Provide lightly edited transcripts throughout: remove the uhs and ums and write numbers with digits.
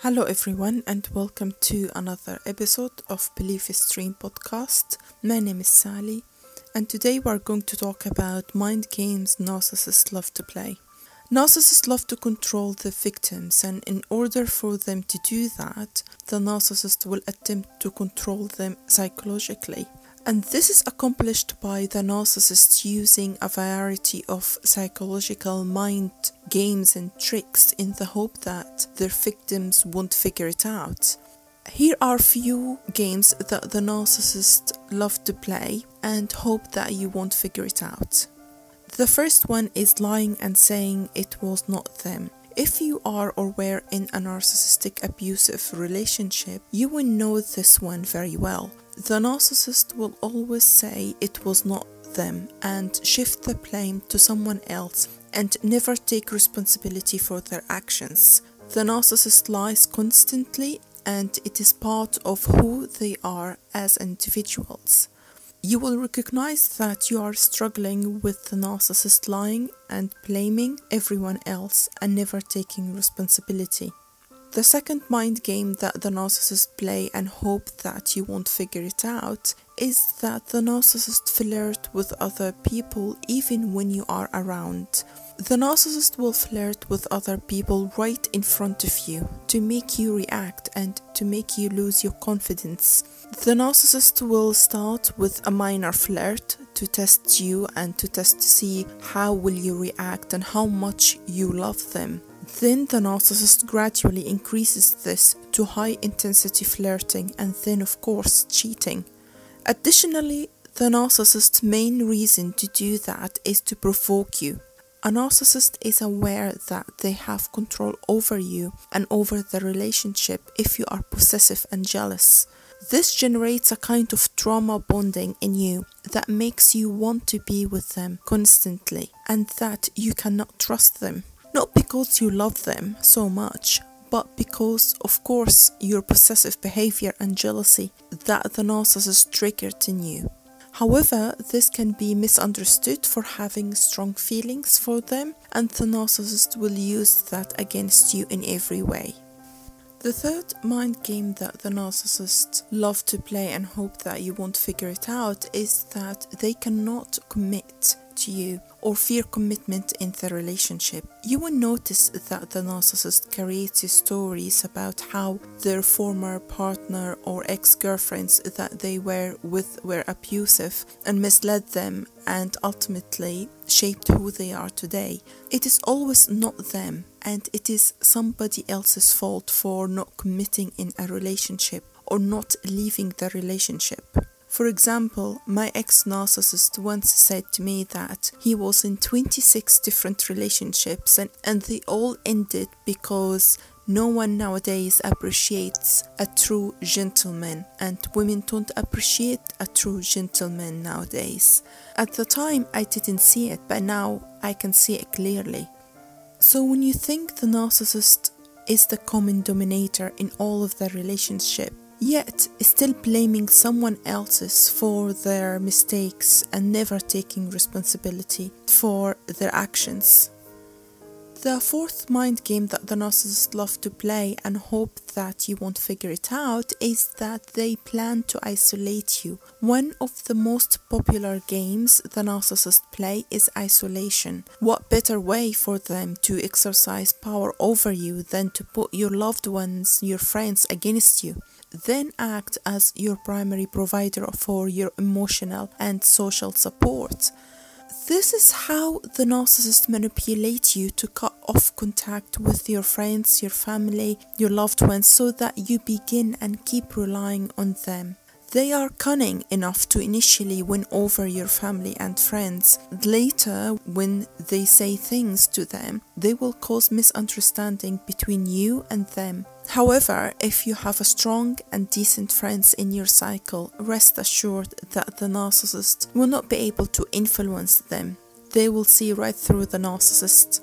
Hello everyone and welcome to another episode of Belief Stream podcast. My name is Sally and today we're going to talk about mind games narcissists love to play. Narcissists love to control the victims, and in order for them to do that, the narcissist will attempt to control them psychologically. And this is accomplished by the narcissist using a variety of psychological mind games and tricks in the hope that their victims won't figure it out. Here are few games that the narcissist love to play and hope that you won't figure it out. The first one is lying and saying it was not them. If you are or were in a narcissistic abusive relationship, you will know this one very well. The narcissist will always say it was not them and shift the blame to someone else and never take responsibility for their actions. The narcissist lies constantly and it is part of who they are as individuals. You will recognize that you are struggling with the narcissist lying and blaming everyone else and never taking responsibility. The second mind game that the narcissist play and hope that you won't figure it out is that the narcissist flirt with other people even when you are around. The narcissist will flirt with other people right in front of you to make you react and to make you lose your confidence. The narcissist will start with a minor flirt to test you and to see how will you react and how much you love them. Then the narcissist gradually increases this to high intensity flirting and then of course cheating. Additionally, the narcissist's main reason to do that is to provoke you. A narcissist is aware that they have control over you and over the relationship if you are possessive and jealous. This generates a kind of trauma bonding in you that makes you want to be with them constantly and that you cannot trust them. Not because you love them so much, but because, of course, your possessive behavior and jealousy that the narcissist triggered in you. However, this can be misunderstood for having strong feelings for them, and the narcissist will use that against you in every way. The third mind game that the narcissists love to play and hope that you won't figure it out is that they cannot commit to you or fear commitment in the relationship. You will notice that the narcissist creates stories about how their former partner or ex-girlfriends that they were with were abusive and misled them and ultimately shaped who they are today. It is always not them, and it is somebody else's fault for not committing in a relationship or not leaving the relationship. For example, my ex-narcissist once said to me that he was in 26 different relationships and they all ended because no one nowadays appreciates a true gentleman, and women don't appreciate a true gentleman nowadays. At the time I didn't see it, but now I can see it clearly. So when you think the narcissist is the common denominator in all of the relationship, yet still blaming someone else's for their mistakes and never taking responsibility for their actions. The fourth mind game that the narcissists love to play and hope that you won't figure it out is that they plan to isolate you. One of the most popular games the narcissists play is isolation. What better way for them to exercise power over you than to put your loved ones, your friends against you? Then act as your primary provider for your emotional and social support. This is how the narcissist manipulates you to cut off contact with your friends, your family, your loved ones so that you begin and keep relying on them. They are cunning enough to initially win over your family and friends. Later, when they say things to them, they will cause misunderstanding between you and them. However, if you have a strong and decent friends in your cycle, rest assured that the narcissist will not be able to influence them. They will see right through the narcissist.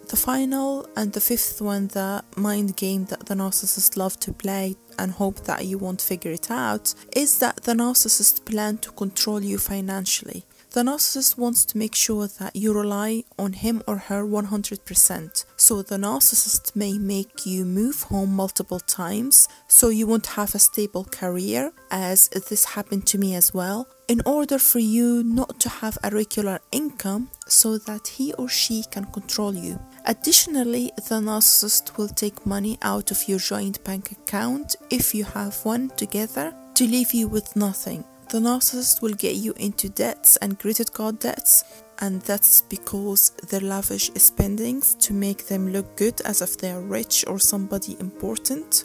The final and the fifth one, the mind game that the narcissists love to play and hope that you won't figure it out, is that the narcissist plan to control you financially. The The narcissist wants to make sure that you rely on him or her 100%. So the narcissist may make you move home multiple times so you won't have a stable career, as this happened to me as well, in order for you not to have a regular income so that he or she can control you. Additionally, the narcissist will take money out of your joint bank account if you have one together to leave you with nothing. The narcissist will get you into debts and credit card debts, and that's because their lavish spendings to make them look good as if they are rich or somebody important.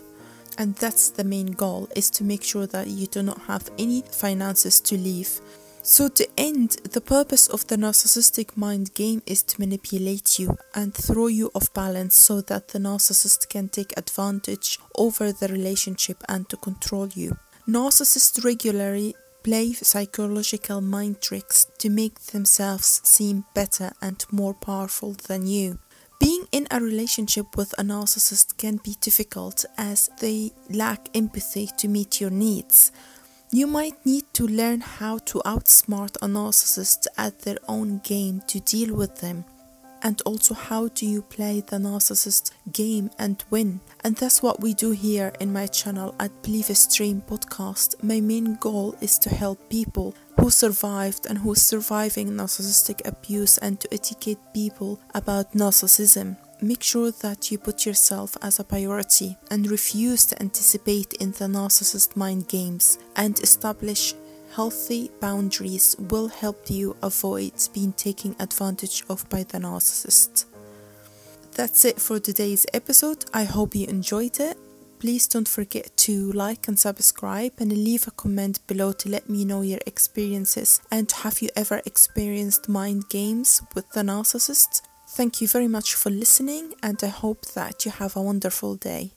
And that's the main goal, is to make sure that you do not have any finances to leave. So to end, the purpose of the narcissistic mind game is to manipulate you and throw you off balance so that the narcissist can take advantage over the relationship and to control you. Narcissists regularly play psychological mind tricks to make themselves seem better and more powerful than you. Being in a relationship with a narcissist can be difficult as they lack empathy to meet your needs. You might need to learn how to outsmart a narcissist at their own game to deal with them. And also, how do you play the narcissist game and win? And that's what we do here in my channel at Believe Stream Podcast. My main goal is to help people who survived and who are surviving narcissistic abuse and to educate people about narcissism. Make sure that you put yourself as a priority and refuse to anticipate in the narcissist mind games, and establish healthy boundaries will help you avoid being taken advantage of by the narcissist. That's it for today's episode. I hope you enjoyed it. Please don't forget to like and subscribe and leave a comment below to let me know your experiences, and have you ever experienced mind games with the narcissist? Thank you very much for listening, and I hope that you have a wonderful day.